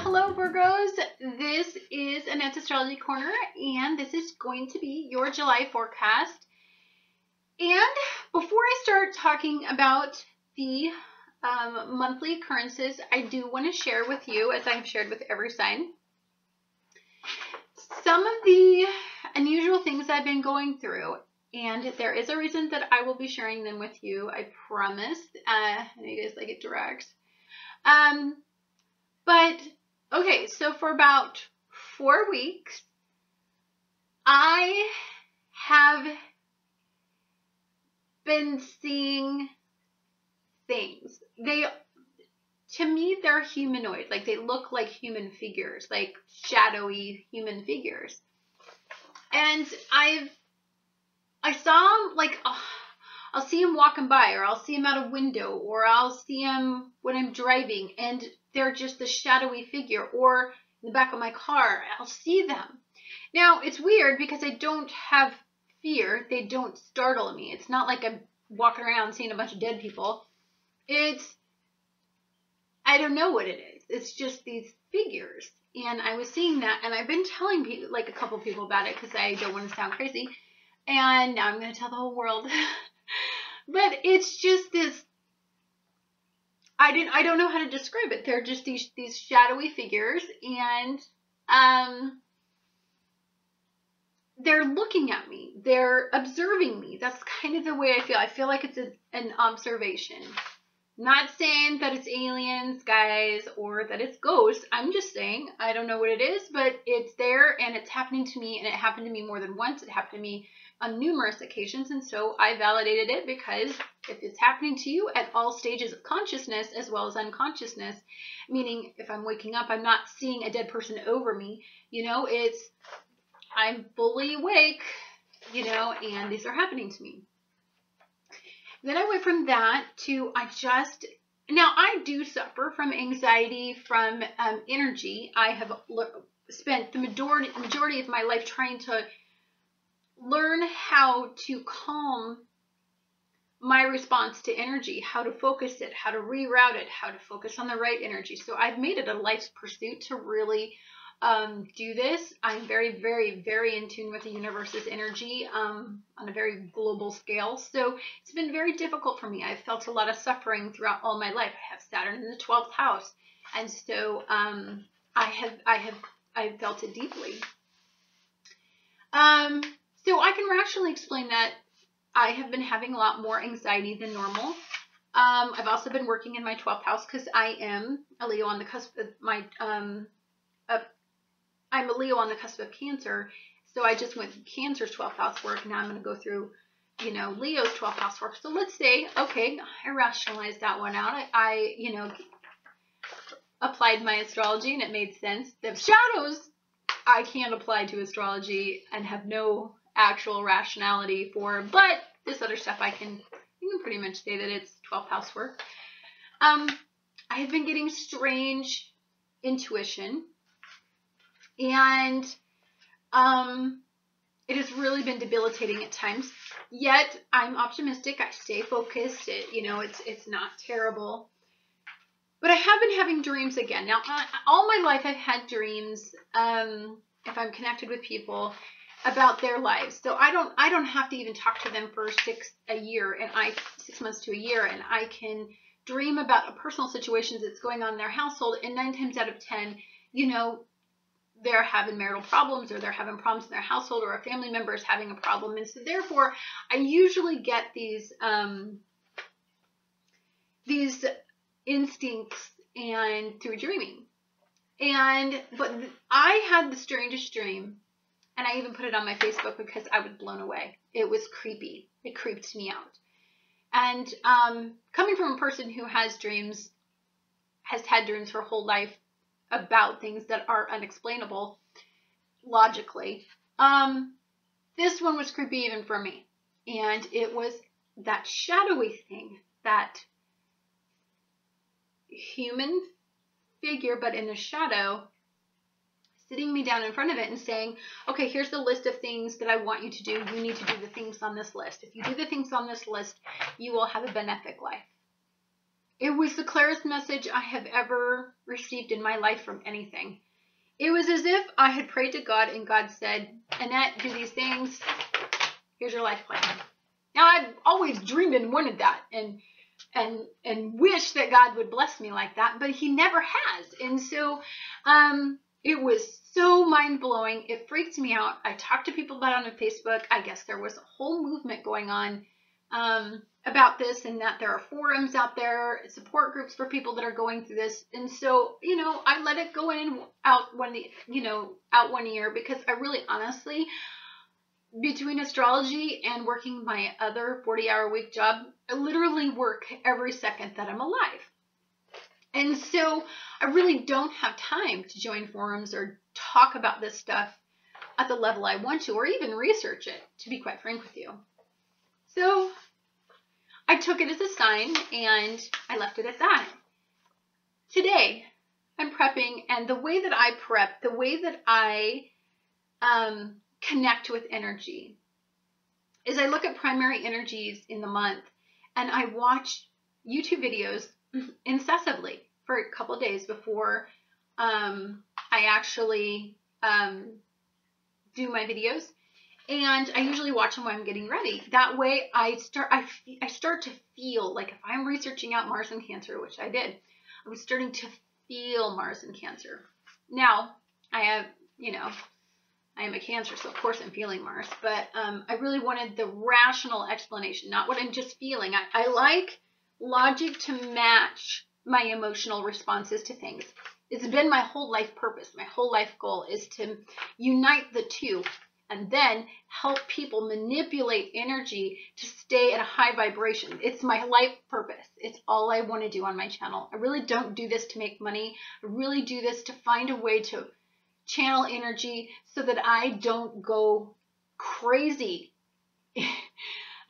Hello Virgos, this is Annette's Astrology Corner, and this is going to be your July forecast. And before I start talking about the monthly occurrences, I do want to share with you, as I've shared with every sign, some of the unusual things I've been going through. And there is a reason that I will be sharing them with you, I promise. I know you guys like it direct. But, okay, so for about 4 weeks, I have been seeing things. To me, they're humanoid. Like, they look like human figures, like shadowy human figures. And I saw them, like, I'll see them walking by, or I'll see them out a window, or I'll see them when I'm driving, and they're just a shadowy figure, or in the back of my car, I'll see them. Now, it's weird because I don't have fear. They don't startle me. It's not like I'm walking around seeing a bunch of dead people. I don't know what it is. It's just these figures. And I was seeing that, and I've been telling people, like a couple people about it because I don't want to sound crazy. And now I'm going to tell the whole world. But it's just this, I don't know how to describe it. They're just these shadowy figures, and they're looking at me. They're observing me. That's kind of the way I feel. I feel like it's an observation. Not saying that it's aliens, guys, or that it's ghosts. I'm just saying, I don't know what it is, but it's there, and it's happening to me, and it happened to me more than once. It happened to me on numerous occasions, and so I validated it, because if it's happening to you at all stages of consciousness as well as unconsciousness, meaning if I'm waking up, I'm not seeing a dead person over me, you know, I'm fully awake, you know, and these are happening to me. Then I went from that to now I do suffer from anxiety, from energy. I have spent the majority of my life trying to learn how to calm my response to energy, how to focus it, how to reroute it, how to focus on the right energy. So I've made it a life's pursuit to really do this. I'm very, very, very in tune with the universe's energy on a very global scale. So it's been very difficult for me. I've felt a lot of suffering throughout all my life. I have Saturn in the 12th house. And so I felt it deeply. So I can rationally explain that I have been having a lot more anxiety than normal. I've also been working in my 12th house because I am a Leo on the cusp of I'm a Leo on the cusp of Cancer. So I just went through Cancer's 12th house work. Now I'm going to go through, you know, Leo's 12th house work. So let's say, okay, I rationalized that one out. I you know, applied my astrology and it made sense. The shadows I can't apply to astrology and have no actual rationality for, but this other stuff you can pretty much say that it's 12th house work. I have been getting strange intuition, and it has really been debilitating at times. Yet I'm optimistic. I stay focused. It's not terrible. But I have been having dreams again. Now, all my life I've had dreams, if I'm connected with people, about their lives. So I don't have to even talk to them for 6 months to a year, and I can dream about a personal situation that's going on in their household, and 9 times out of 10, you know, they're having marital problems, or they're having problems in their household, or a family member is having a problem. And so therefore, I usually get these instincts and through dreaming. But I had the strangest dream, and I even put it on my Facebook because I was blown away. It was creepy. It creeped me out. And coming from a person who has had dreams her whole life about things that are unexplainable logically, this one was creepy even for me. And it was that shadowy thing, that human figure, but in a shadow, sitting me down in front of it and saying, okay, here's the list of things that I want you to do. You need to do the things on this list. If you do the things on this list, you will have a benefic life. It was the clearest message I have ever received in my life from anything. It was as if I had prayed to God and God said, Annette, do these things. Here's your life plan. Now, I've always dreamed and wanted that and wished that God would bless me like that, but he never has. And so it was so mind-blowing. It freaked me out. I talked to people about it on Facebook. I guess there was a whole movement going on about this, and that there are forums out there, support groups for people that are going through this. And so, you know, I let it go in and out out 1 year, because I really honestly, between astrology and working my other 40-hour-a-week job, I literally work every second that I'm alive. And so I really don't have time to join forums or talk about this stuff at the level I want to, or even research it, to be quite frank with you. So I took it as a sign and I left it at that. Today, I'm prepping, and the way that I prep, the way that I connect with energy, is I look at primary energies in the month, and I watch YouTube videos incessantly for a couple of days before I actually do my videos. And I usually watch them when I'm getting ready. That way I start to feel like, if I'm researching out Mars and Cancer, which I did, I was starting to feel Mars and Cancer. Now, I am a Cancer, so of course I'm feeling Mars, but I really wanted the rational explanation, not what I'm just feeling. I like logic to match my emotional responses to things. It's been my whole life purpose. My whole life goal is to unite the two, and then help people manipulate energy to stay at a high vibration. It's my life purpose. It's all I want to do on my channel. I really don't do this to make money. I really do this to find a way to channel energy so that I don't go crazy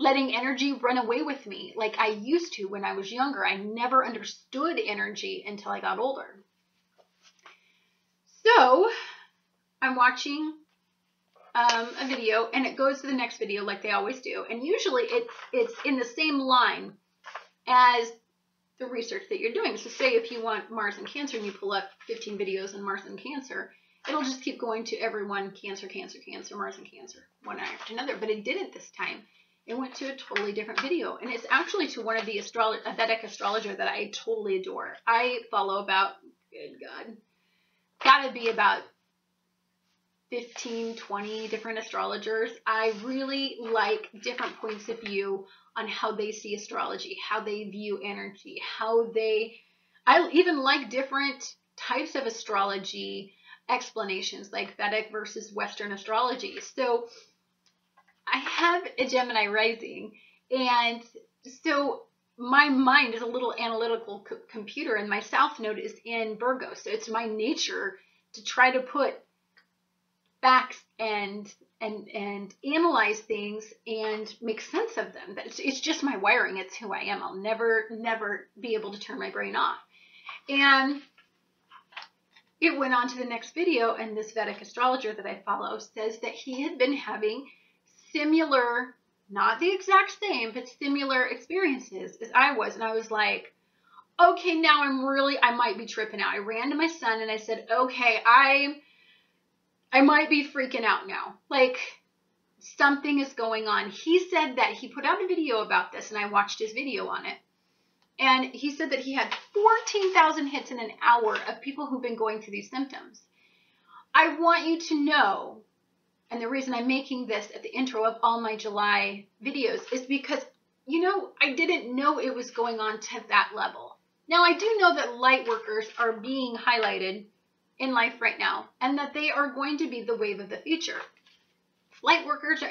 letting energy run away with me like I used to when I was younger. I never understood energy until I got older. So I'm watching a video, and it goes to the next video like they always do, and usually it's in the same line as the research that you're doing. So say if you want Mars and Cancer and you pull up 15 videos on Mars and Cancer, it'll just keep going to everyone Cancer, Cancer, Cancer, Mars and Cancer, one after another. But it didn't this time. It went to a totally different video, and it's actually to one of the a Vedic astrologer that I totally adore. I follow about, good God, gotta be about 15, 20 different astrologers. I really like different points of view on how they see astrology, how they view energy, I even like different types of astrology explanations, like Vedic versus Western astrology. So I have a Gemini rising, and so my mind is a little analytical computer, and my South Node is in Virgo. So it's my nature to try to put facts and analyze things and make sense of them. It's just my wiring. It's who I am. I'll never be able to turn my brain off. And it went on to the next video, and this Vedic astrologer that I follow says that he had been having similar, not the exact same, but similar experiences as I was. And I was like, okay, now I might be tripping out. I ran to my son and I said, okay, I might be freaking out now. Like, something is going on. He said that he put out a video about this, and I watched his video on it. And he said that he had 14,000 hits in an hour of people who've been going through these symptoms. I want you to know, and the reason I'm making this at the intro of all my July videos is because, I didn't know it was going on to that level. Now, I do know that light workers are being highlighted in life right now, and that they are going to be the wave of the future. Light workers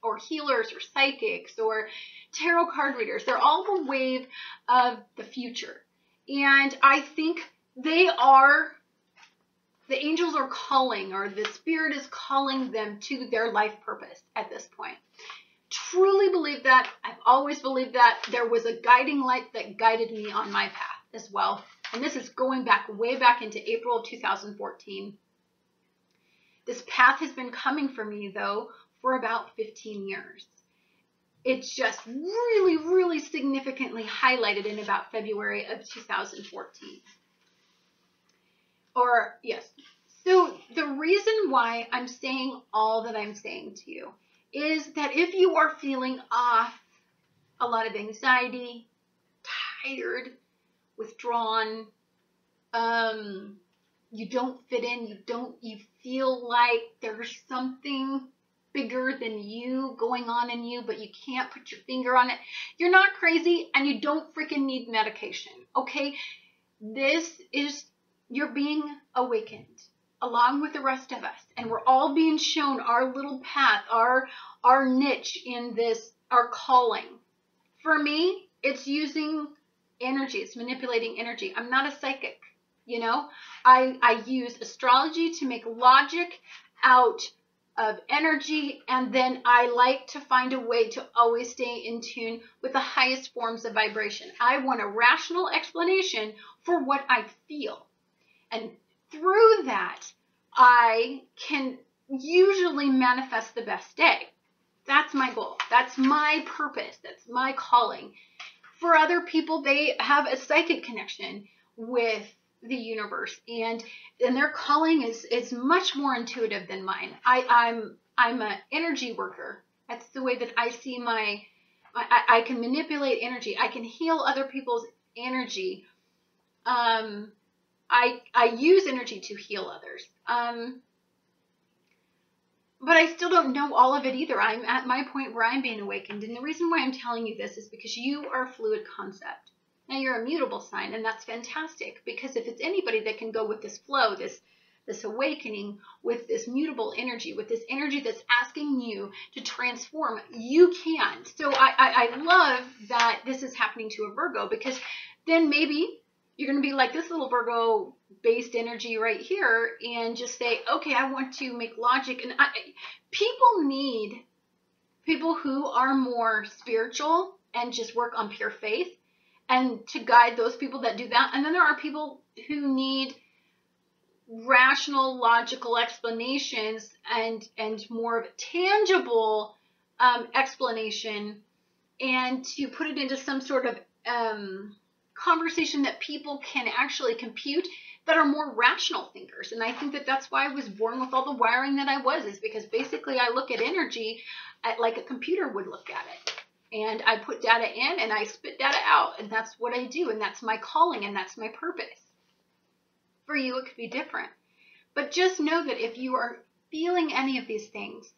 or healers or psychics or tarot card readers, they're all the wave of the future. And I think the angels are calling, or the spirit is calling them to their life purpose at this point. Truly believe that. I've always believed that. There was a guiding light that guided me on my path as well. And this is going back, way back into April of 2014. This path has been coming for me, though, for about 15 years. it's just really, really significantly highlighted in about February of 2014. Or, yes. So the reason why I'm saying all that I'm saying to you is that if you are feeling off, a lot of anxiety, tired, withdrawn, you don't fit in, you feel like there's something bigger than you going on in you, but you can't put your finger on it. You're not crazy and you don't freaking need medication, okay? You're being awakened along with the rest of us, and we're all being shown our little path, our niche in this, our calling. For me, it's using energy. It's manipulating energy. I'm not a psychic, you know. I use astrology to make logic out of energy, and then I like to find a way to always stay in tune with the highest forms of vibration. I want a rational explanation for what I feel. And through that, I can usually manifest the best day. That's my goal. That's my purpose. That's my calling. For other people, they have a psychic connection with the universe, and their calling is much more intuitive than mine. I'm an energy worker. That's the way that I see I can manipulate energy. I can heal other people's energy. I use energy to heal others. But I still don't know all of it either. I'm at my point where I'm being awakened. And the reason why I'm telling you this is because you are a fluid concept. Now, you're a mutable sign, and that's fantastic. Because if it's anybody that can go with this flow, this awakening, with this mutable energy, with this energy that's asking you to transform, you can. So I love that this is happening to a Virgo, because then maybe you're going to be like this little Virgo-based energy right here and just say, okay, I want to make logic. And people need people who are more spiritual and just work on pure faith, and to guide those people that do that. And then there are people who need rational, logical explanations and more of a tangible explanation, and to put it into some sort of conversation that people can actually compute, that are more rational thinkers. And I think that that's why I was born with all the wiring that I was, is because basically I look at energy like a computer would look at it. And I put data in and I spit data out, and that's what I do, and that's my calling, and that's my purpose. For you, it could be different. But just know that if you are feeling any of these things,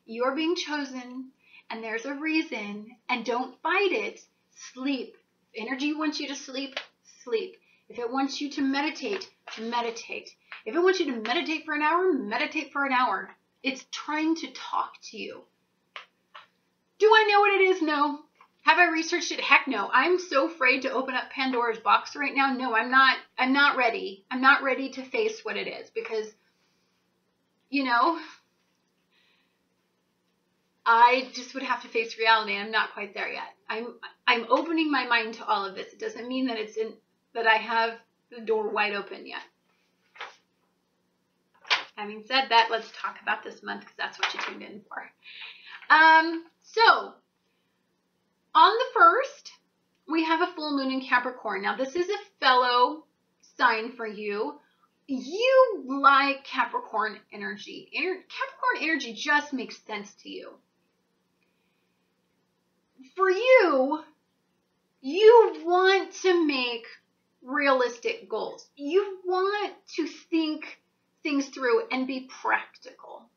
you are being chosen, and there's a reason, and don't fight it. Sleep. If energy wants you to sleep, sleep. If it wants you to meditate, meditate. If it wants you to meditate for an hour, meditate for an hour. It's trying to talk to you. Do I know what it is? No. Have I researched it? Heck no. I'm so afraid to open up Pandora's box right now. No, I'm not ready. I'm not ready to face what it is, because, you know, I just would have to face reality. I'm not quite there yet. I'm opening my mind to all of this. It doesn't mean that that I have the door wide open yet. Having said that, let's talk about this month, because that's what you tuned in for. So on the 1st, we have a full moon in Capricorn. Now, this is a fellow sign for you. You like Capricorn energy. Capricorn energy just makes sense to you. For you, you want to make realistic goals. You want to think things through and be practical.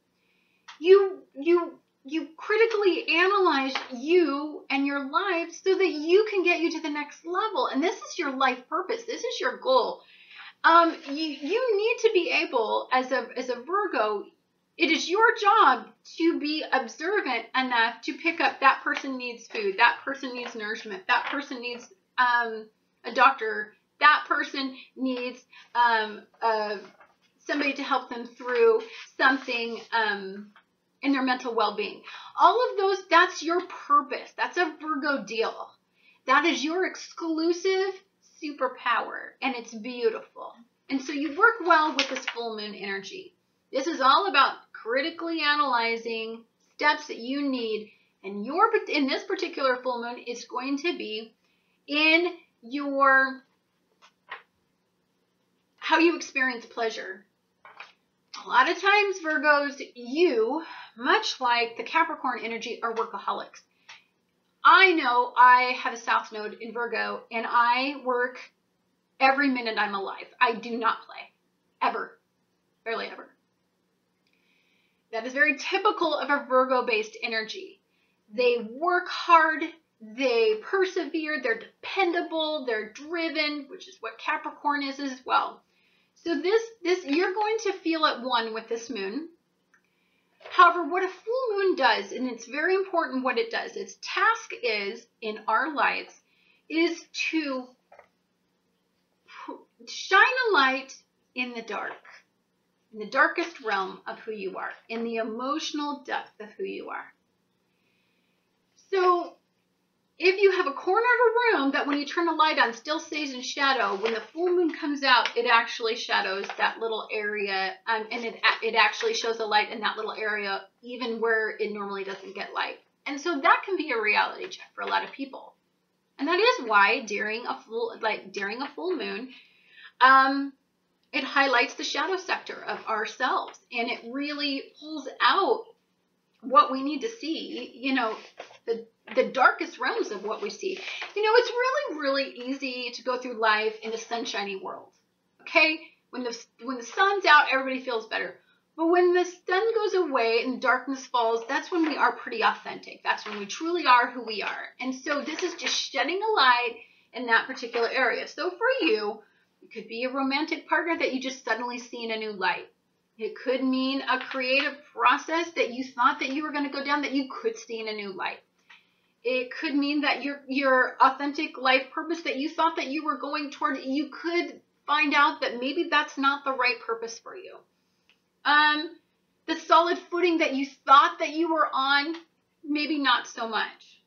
You critically analyze you and your life so that you can get you to the next level. And this is your life purpose. This is your goal. You need to be able, as a Virgo, it is your job to be observant enough to pick up that person needs food, that person needs nourishment, that person needs a doctor, that person needs somebody to help them through something in their mental well-being. All of those, that's your purpose. That's a Virgo deal. That is your exclusive superpower, and it's beautiful. And so you work well with this full moon energy. This is all about critically analyzing steps that you need And in this particular full moon, it's going to be in your, how you experience pleasure. A lot of times, Virgos, you, much like the Capricorn energy, are workaholics. I know I have a South Node in Virgo, and I work every minute I'm alive. I do not play. Ever. Barely ever. That is very typical of a Virgo-based energy. They work hard, they persevere, they're dependable, they're driven, which is what Capricorn is as well. So this you're going to feel at one with this moon. However, what a full moon does, and it's very important what it does, its task is, in our lives, is to shine a light in the dark, in the darkest realm of who you are, in the emotional depth of who you are. So if you have a corner of a room that when you turn a light on still stays in shadow, when the full moon comes out, it actually shadows that little area, and it actually shows a light in that little area, even where it normally doesn't get light. And so that can be a reality check for a lot of people. And that is why during a full moon, it highlights the shadow sector of ourselves, and it really pulls out what we need to see, you know, the darkest realms of what we see. You know, it's really, really easy to go through life in a sunshiny world. Okay? When the sun's out, everybody feels better. But when the sun goes away and darkness falls, that's when we are pretty authentic. That's when we truly are who we are. And so this is just shedding a light in that particular area. So for you, it could be a romantic partner that you just suddenly see in a new light. It could mean a creative process that you thought that you were going to go down that you could see in a new light. It could mean that your authentic life purpose that you thought that you were going toward, you could find out that maybe that's not the right purpose for you. The solid footing that you thought that you were on, maybe not so much.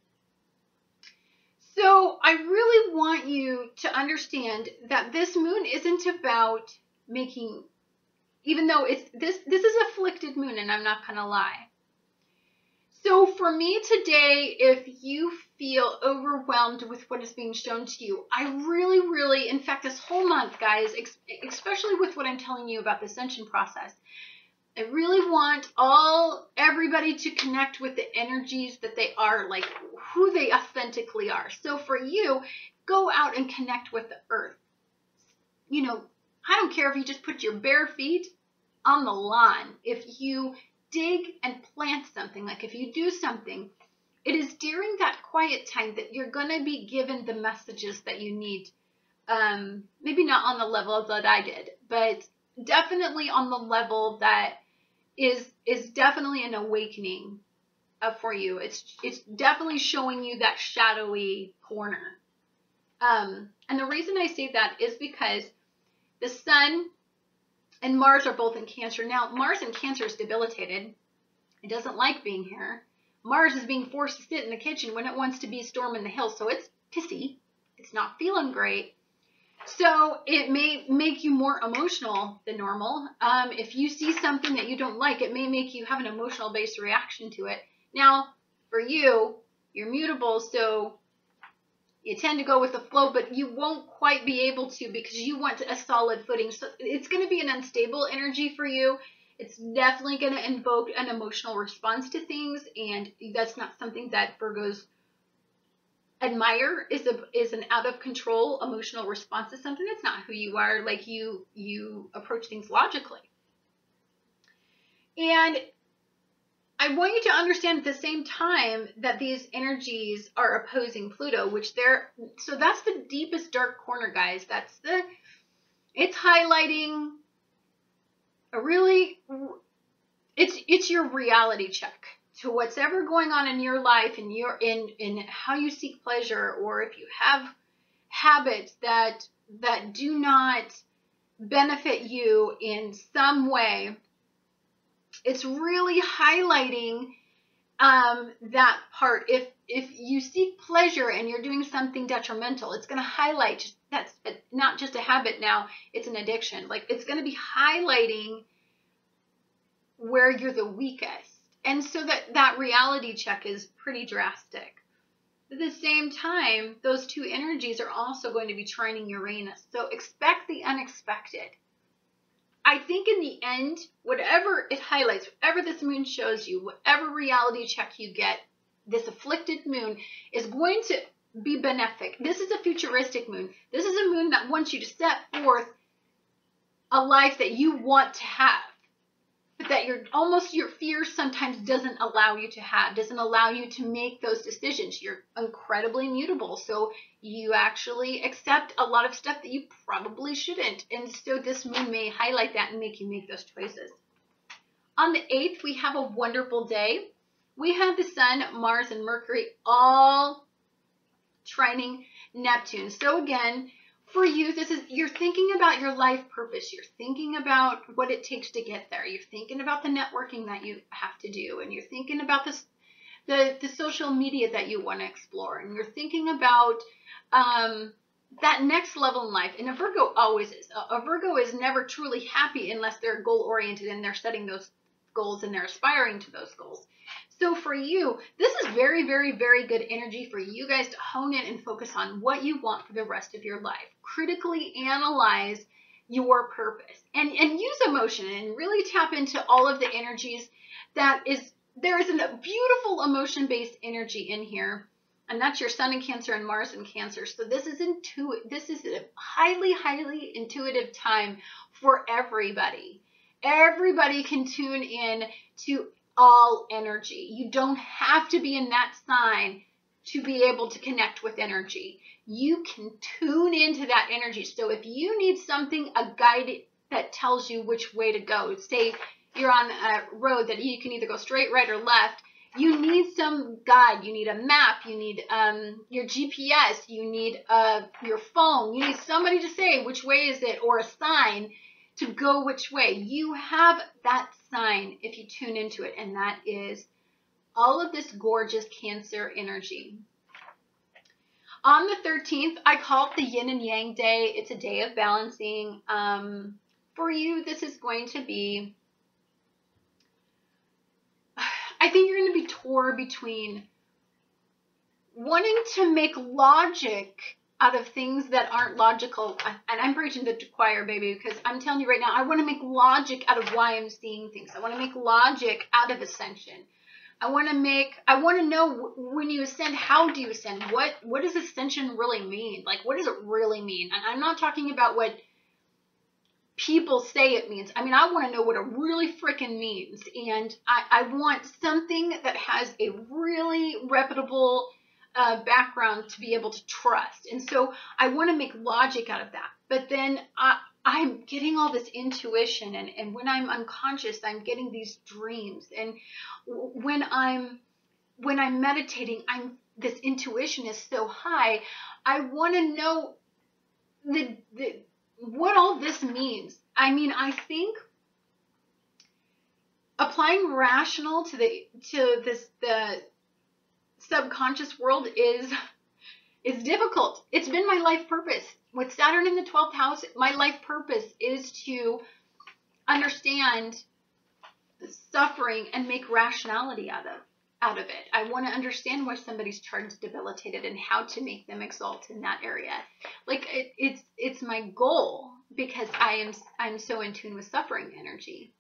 So I really want you to understand that this moon isn't about making, even though this is a afflicted moon, and I'm not going to lie. So for me today, if you feel overwhelmed with what is being shown to you, I really, really, in fact, this whole month, guys, especially with what I'm telling you about the ascension process, I really want everybody to connect with the energies that they are, like who they authentically are. So for you, go out and connect with the earth. You know, I don't care if you just put your bare feet on the lawn. If you dig and plant something, like if you do something, it is during that quiet time that you're going to be given the messages that you need. Maybe not on the level that I did, but definitely on the level that is definitely an awakening for you. It's definitely showing you that shadowy corner. And the reason I say that is because the sun and Mars are both in Cancer. Now, Mars in Cancer is debilitated. It doesn't like being here. Mars is being forced to sit in the kitchen when it wants to be storming the hills. So it's pissy. It's not feeling great. So it may make you more emotional than normal. If you see something that you don't like, it may make you have an emotional-based reaction to it. Now, for you, you're mutable, so you tend to go with the flow, but you won't quite be able to because you want a solid footing. So it's going to be an unstable energy for you. It's definitely going to invoke an emotional response to things, and that's not something that Virgos admire, is an out of control emotional response to something. That's not who you are. Like you approach things logically. And I want you to understand at the same time that these energies are opposing Pluto, so that's the deepest dark corner, guys. It's highlighting a really, it's your reality check to what's ever going on in your life and in how you seek pleasure, or if you have habits that do not benefit you in some way. It's really highlighting that part. If you seek pleasure and you're doing something detrimental, it's going to highlight that's not just a habit now, it's an addiction. Like, it's going to be highlighting where you're the weakest. And so that reality check is pretty drastic. At the same time, those two energies are also going to be trining Uranus. So expect the unexpected. I think in the end, whatever it highlights, whatever this moon shows you, whatever reality check you get, this afflicted moon is going to be benefic. This is a futuristic moon. This is a moon that wants you to set forth a life that you want to have, but that your fear sometimes doesn't allow you to have, doesn't allow you to make those decisions. You're incredibly mutable, so you actually accept a lot of stuff that you probably shouldn't. And so this moon may highlight that and make you make those choices. On the 8th, we have a wonderful day. We have the Sun, Mars, and Mercury all trining Neptune. So again, for you, you're thinking about your life purpose. You're thinking about what it takes to get there. You're thinking about the networking that you have to do, and you're thinking about the social media that you want to explore, and you're thinking about that next level in life. And a Virgo always is. A Virgo is never truly happy unless they're goal oriented and they're setting those goals and they're aspiring to those goals. So for you, this is very, very, very good energy for you guys to hone in and focus on what you want for the rest of your life. Critically analyze your purpose and use emotion and really tap into all of the energies there is a beautiful emotion-based energy in here. And that's your Sun in Cancer and Mars in Cancer. So this is a highly, highly intuitive time for everybody. Everybody can tune in to all energy. You don't have to be in that sign to be able to connect with energy. You can tune into that energy. So if you need something, a guide that tells you which way to go, say you're on a road that you can either go straight, right, or left, you need some guide. You need a map. You need your GPS. You need your phone. You need somebody to say which way is it, or a sign to go which way. You have that sign if you tune into it, and that is all of this gorgeous Cancer energy. On the 13th, I call it the Yin and Yang day. It's a day of balancing. For you, this is going to be, I think you're going to be torn between wanting to make logic out of things that aren't logical. And I'm preaching to the choir, baby, because I'm telling you right now, I want to make logic out of why I'm seeing things. I want to make logic out of ascension. I want to know when you ascend, how do you ascend? What does ascension really mean? Like, what does it really mean? And I'm not talking about what people say it means. I mean, I want to know what it really freaking means. And I want something that has a really reputable background to be able to trust. And so I want to make logic out of that. But then I'm getting all this intuition, and when I'm unconscious, I'm getting these dreams. And when I'm meditating, this intuition is so high. I want to know what all this means. I mean, I think applying rational to the subconscious world is difficult. It's been my life purpose. With Saturn in the 12th house, my life purpose is to understand suffering and make rationality out of it. I want to understand why somebody's chart is debilitated and how to make them exalt in that area. Like it's my goal, because I'm so in tune with suffering energy.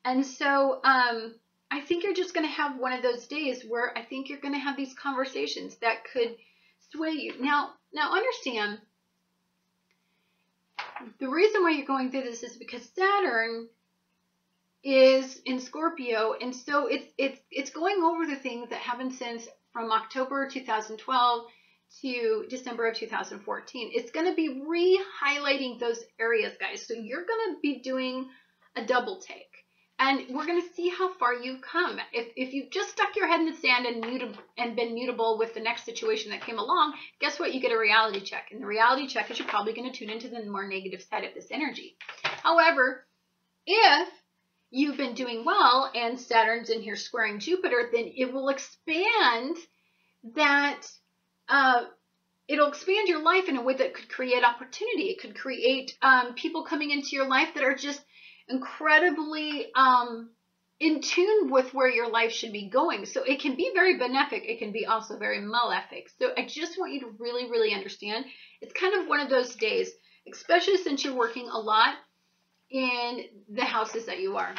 And so I think you're just going to have one of those days where I think you're going to have these conversations that could sway you. Now understand, the reason why you're going through this is because Saturn is in Scorpio, and so it's going over the things that happened since from October 2012 to December of 2014. It's going to be re-highlighting those areas, guys. So you're going to be doing a double take. And we're going to see how far you've come. If you've just stuck your head in the sand and been mutable with the next situation that came along, guess what? You get a reality check. And the reality check is you're probably going to tune into the more negative side of this energy. However, if you've been doing well and Saturn's in here squaring Jupiter, then it will expand that, it'll expand your life in a way that could create opportunity. It could create people coming into your life that are just incredibly in tune with where your life should be going. So it can be very benefic. It can be also very malefic. So I just want you to really, really understand. It's kind of one of those days, especially since you're working a lot in the houses that you are.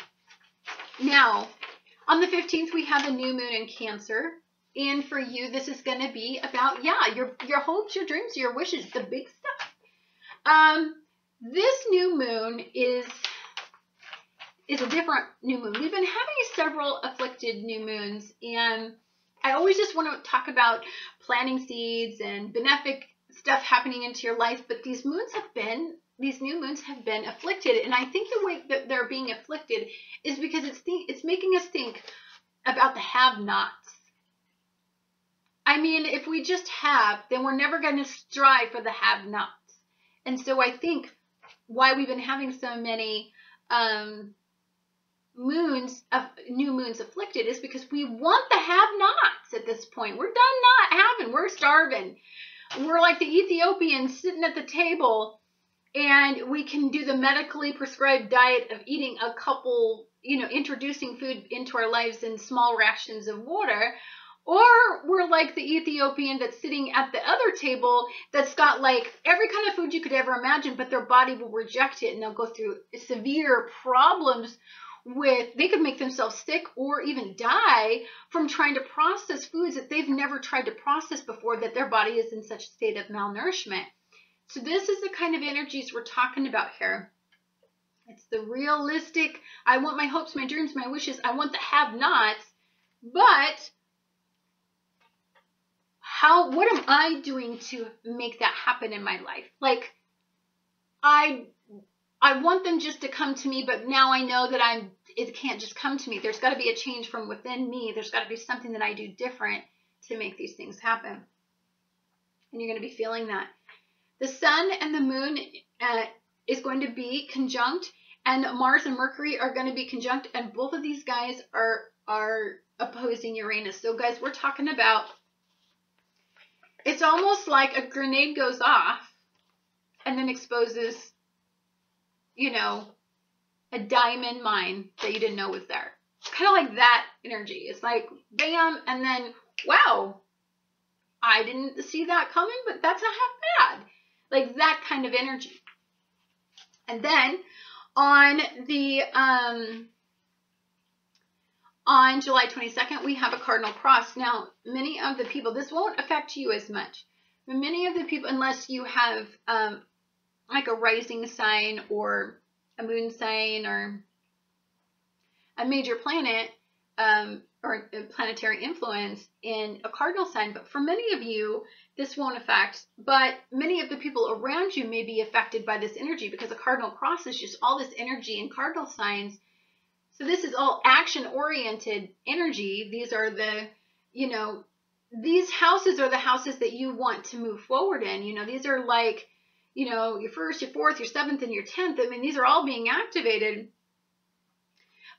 Now, on the 15th, we have a new moon in Cancer. And for you, this is going to be about, your hopes, your dreams, your wishes, the big stuff. This new moon is a different new moon. We've been having several afflicted new moons, and I always just want to talk about planting seeds and benefic stuff happening into your life, but these new moons have been afflicted, and I think the way that they're being afflicted is because it's making us think about the have-nots. I mean, if we just have, then we're never going to strive for the have-nots. And so I think why we've been having so many new moons afflicted is because we want the have-nots at this point. We're done not having. We're starving. We're like the Ethiopians sitting at the table, and we can do the medically prescribed diet of eating a couple, introducing food into our lives in small rations of water. Or we're like the Ethiopian that's sitting at the other table that's got like every kind of food you could ever imagine, but their body will reject it, and they'll go through severe problems they could make themselves sick or even die from trying to process foods that they've never tried to process before, that their body is in such a state of malnourishment. So this is the kind of energies we're talking about here. It's the realistic, I want my hopes, my dreams, my wishes, I want the have-nots, but what am I doing to make that happen in my life? Like, I want them just to come to me, but now I know that it can't just come to me. There's got to be a change from within me. There's got to be something that I do different to make these things happen. And you're going to be feeling that. The sun and the moon is going to be conjunct, and Mars and Mercury are going to be conjunct, and both of these guys are opposing Uranus. So guys, we're talking about, it's almost like a grenade goes off and then exposes, a diamond mine that you didn't know was there. Kind of like that energy. It's like, bam, and then, wow, I didn't see that coming, but that's not half bad. Like that kind of energy. And then on July 22nd, we have a cardinal cross. Now, many of the people, this won't affect you as much, but many of the people, unless you have like a rising sign or a moon sign or a major planet or a planetary influence in a cardinal sign, but for many of you, this won't affect, but many of the people around you may be affected by this energy, because a cardinal cross is just all this energy in cardinal signs. So this is all action-oriented energy. These are the, these houses are the houses that you want to move forward in. These are like, your first, your fourth, your seventh, and your 10th. I mean, these are all being activated,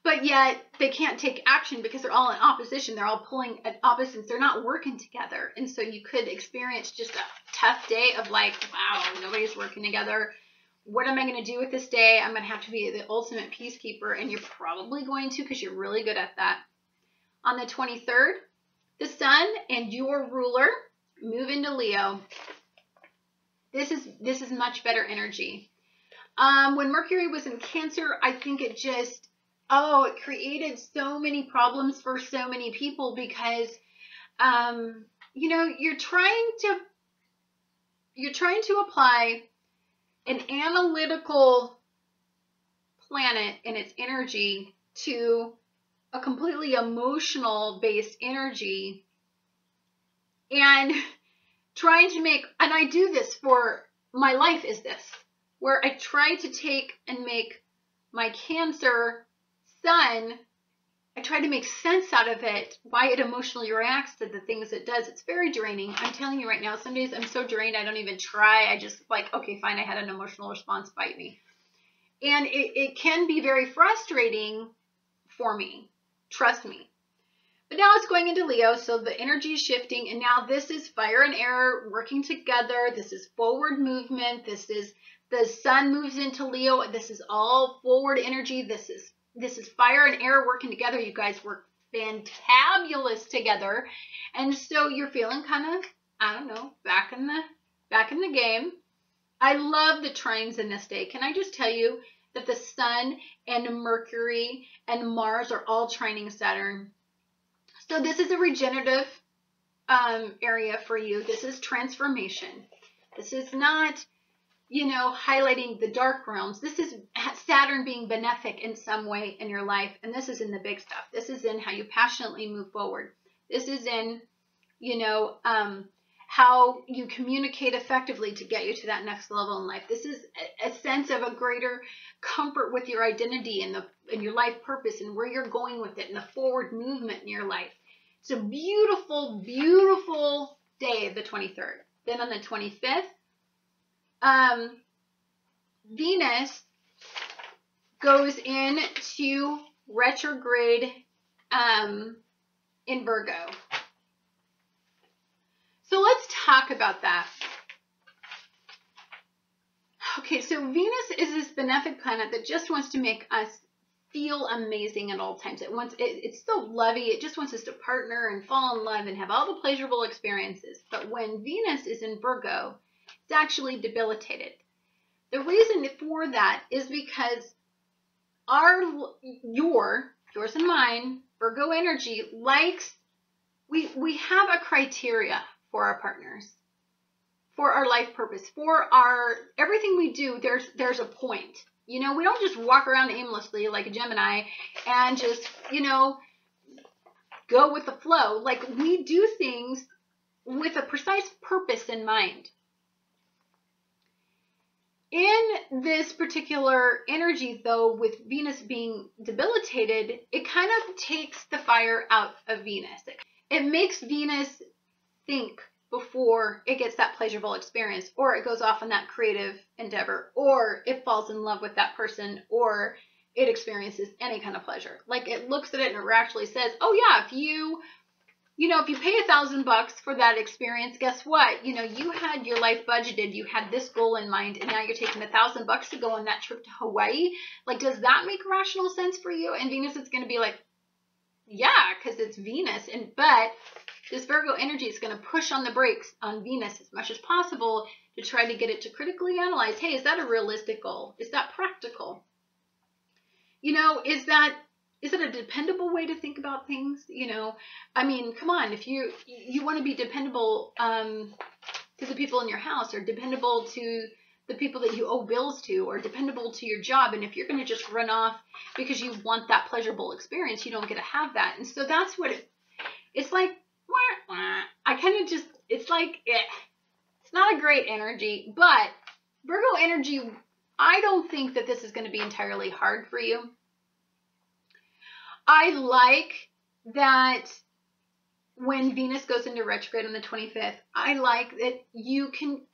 but yet they can't take action because they're all in opposition. They're all pulling at opposites. They're not working together. And so you could experience just a tough day of like, wow, nobody's working together. What am I going to do with this day? I'm going to have to be the ultimate peacekeeper, and you're probably going to, because you're really good at that. On the 23rd, the sun and your ruler move into Leo. This is much better energy. When Mercury was in Cancer, I think it just, it created so many problems for so many people, because, you're trying to apply an analytical planet and its energy to a completely emotional based energy, and trying to make, and I do this for my life, is this, where I try to take and make my Cancer sun, I try to make sense out of it, why it emotionally reacts to the things it does. It's very draining. I'm telling you right now, some days I'm so drained, I don't even try. I just like, okay, fine, I had an emotional response, bite me. And it can be very frustrating for me. Trust me. But now it's going into Leo, so the energy is shifting, and now this is fire and air working together. This is forward movement. This is the sun moves into Leo. This is all forward energy. This is This is fire and air working together. You guys work fantabulous together. And so you're feeling kind of, I don't know, back in the game. I love the trines in this day. Can I just tell you that the sun and Mercury and Mars are all trining Saturn? So this is a regenerative area for you. This is transformation. This is not, you know, highlighting the dark realms. This is Saturn being benefic in some way in your life. And this is in the big stuff. This is in how you passionately move forward. This is in, you know, how you communicate effectively to get you to that next level in life. This is a sense of a greater comfort with your identity and your life purpose and where you're going with it and the forward movement in your life. It's a beautiful, beautiful day, the 23rd. Then on the 25th, Venus goes into retrograde in Virgo. So let's talk about that. Okay, so Venus is this benefic planet that just wants to make us feel amazing at all times. It's so lovey. It just wants us to partner and fall in love and have all the pleasurable experiences. But when Venus is in Virgo, it's actually debilitated. The reason for that is because yours and mine, Virgo energy likes, we have a criteria for our partners, for our life purpose, for everything we do. There's a point. You know, we don't just walk around aimlessly like a Gemini and just, you know, go with the flow. Like, we do things with a precise purpose in mind. In this particular energy, though, with Venus being debilitated, it kind of takes the fire out of Venus. It makes Venus think before it gets that pleasurable experience, or it goes off on that creative endeavor, or it falls in love with that person, or it experiences any kind of pleasure. Like, it looks at it and it actually says, oh yeah, if you pay $1,000 for that experience, guess what? You know, you had your life budgeted, you had this goal in mind, and now you're taking $1,000 to go on that trip to Hawaii. Like, does that make rational sense for you? And Venus is going to be like, yeah, because it's Venus. But this Virgo energy is going to push on the brakes on Venus as much as possible to try to get it to critically analyze, hey, is that a realistic goal? Is that practical? You know, is it a dependable way to think about things? You know, I mean, come on, if you want to be dependable to the people in your house, or dependable to the people that you owe bills to, or dependable to your job, and if you're going to just run off because you want that pleasurable experience, you don't get to have that. And so that's what it's like. I kind of just, it's like, it's not a great energy, but Virgo energy, I don't think that this is going to be entirely hard for you. I like that when Venus goes into retrograde on the 25th, I like that you can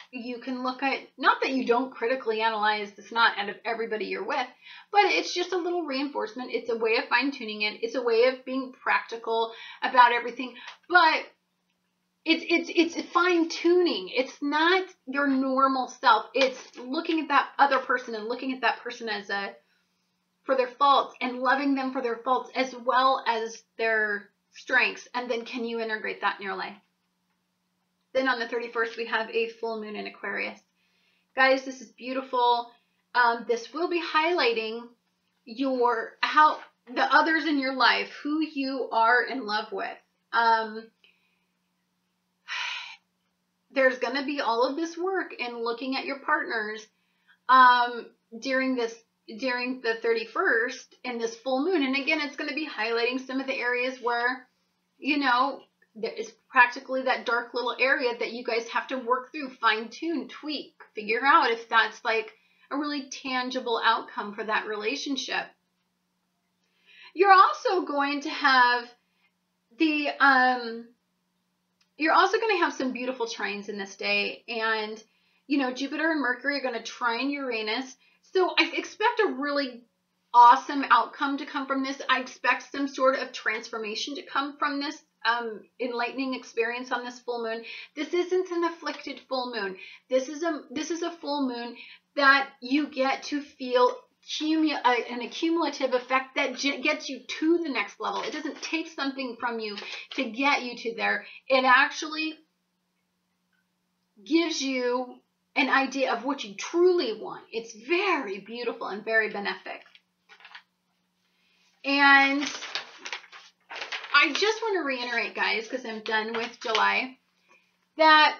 look at, not that you don't critically analyze, it's not out of everybody you're with, but it's just a little reinforcement. It's a way of fine-tuning it. It's a way of being practical about everything, but it's fine-tuning. It's not your normal self. It's looking at that other person and looking at that person as for their faults and loving them for their faults as well as their strengths. And then can you integrate that in your life? Then on the 31st, we have a full moon in Aquarius. Guys, this is beautiful. This will be highlighting how the others in your life, who you are in love with. There's going to be all of this work in looking at your partners during the 31st and this full moon. And again, it's going to be highlighting some of the areas where, you know, there is practically that dark little area that you guys have to work through, fine tune, tweak, figure out if that's like a really tangible outcome for that relationship. You're also going to have some beautiful trines in this day. And, you know, Jupiter and Mercury are going to trine Uranus. So I expect a really awesome outcome to come from this. I expect some sort of transformation to come from this enlightening experience on this full moon. This isn't an afflicted full moon. This is a full moon that you get to feel an accumulative effect that gets you to the next level. It doesn't take something from you to get you to there. It actually gives you an idea of what you truly want. It's very beautiful and very benefic. And I just want to reiterate, guys, because I'm done with July, that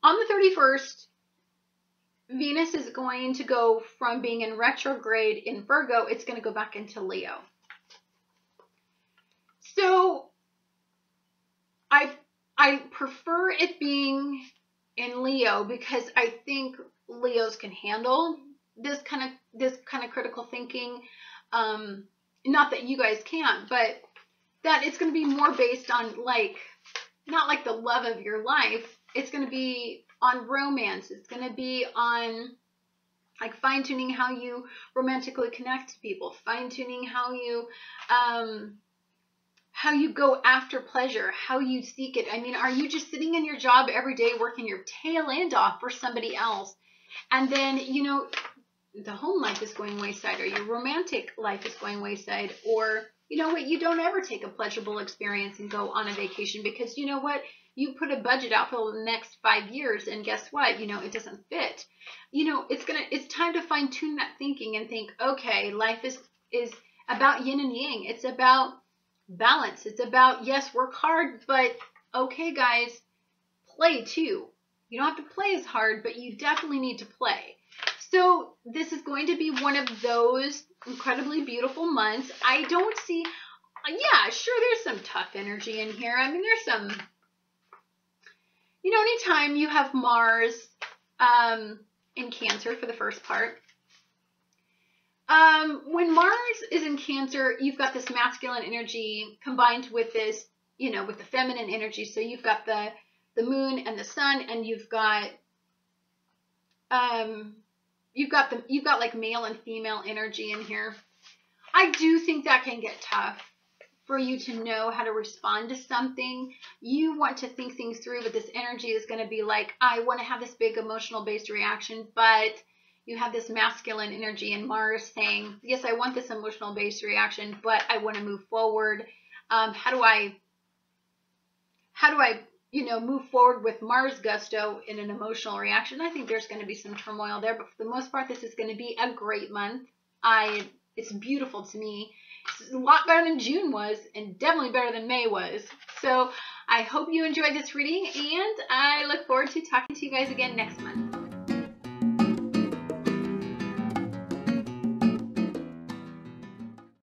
on the 31st, Venus is going to go from being in retrograde in Virgo, it's going to go back into Leo. So I prefer it being in Leo because I think Leos can handle this kind of critical thinking. Not that you guys can't, but that it's going to be more based on not like the love of your life. It's going to be on romance. It's going to be on like fine-tuning how you romantically connect to people, fine-tuning how you go after pleasure, how you seek it. I mean, are you just sitting in your job every day working your tail end off for somebody else? And then, you know, the home life is going wayside, or your romantic life is going wayside, or you know what, you don't ever take a pleasurable experience and go on a vacation because you know what, you put a budget out for the next 5 years and guess what, you know, it doesn't fit. You know, it's time to fine tune that thinking and think, okay, life is about yin and yang. It's about balance. It's about, yes, work hard, but okay, guys, play too. You don't have to play as hard, but you definitely need to play. So this is going to be one of those incredibly beautiful months. I don't see, yeah, sure, there's some tough energy in here. I mean, there's some, you know, anytime you have Mars in Cancer for the first part, when Mars is in Cancer, you've got this masculine energy combined with this, you know, with the feminine energy. So you've got the moon and the sun, and you've got like male and female energy in here. I do think that can get tough for you to know how to respond to something. You want to think things through, but this energy is going to be like, I want to have this big emotional based reaction, but you have this masculine energy in Mars saying, yes, I want this emotional based reaction, but I want to move forward. How do I, you know, move forward with Mars gusto in an emotional reaction? I think there's going to be some turmoil there, but for the most part, this is going to be a great month. It's beautiful to me. It's a lot better than June was, and definitely better than May was. So I hope you enjoyed this reading, and I look forward to talking to you guys again next month.